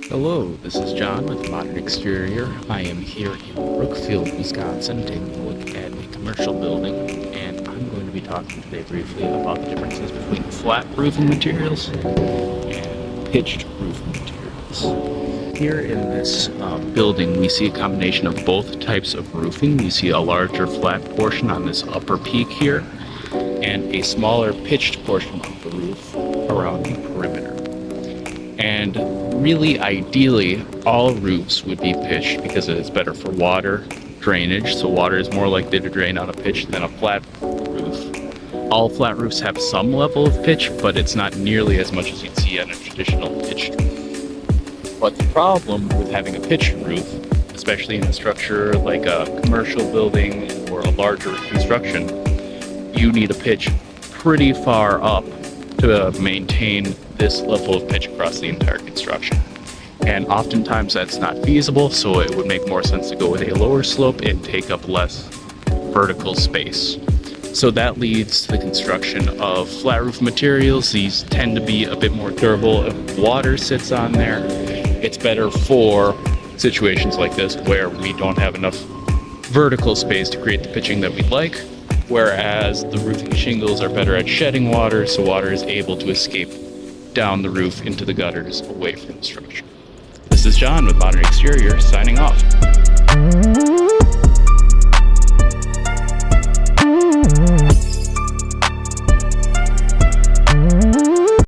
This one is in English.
Hello, this is John with Modern Exterior. I am here in Brookfield, Wisconsin, taking a look at a commercial building, and I'm going to be talking today briefly about the differences between flat roofing materials and pitched roofing materials. Here in this building, we see a combination of both types of roofing. We see a larger flat portion on this upper peak here, and a smaller pitched portion of the roof around the perimeter. And really, ideally, all roofs would be pitched because it's better for water drainage. So water is more likely to drain on a pitch than a flat roof. All flat roofs have some level of pitch, but it's not nearly as much as you'd see on a traditional pitched roof. But the problem with having a pitched roof, especially in a structure like a commercial building or a larger construction, you need a pitch pretty far up to maintain this level of pitch across the entire construction. And oftentimes that's not feasible, so it would make more sense to go with a lower slope and take up less vertical space. So that leads to the construction of flat roof materials. These tend to be a bit more durable. If water sits on there, it's better for situations like this where we don't have enough vertical space to create the pitching that we'd like, whereas the roofing shingles are better at shedding water, so water is able to escape down the roof into the gutters away from the structure. This is John with Modern Exterior, signing off.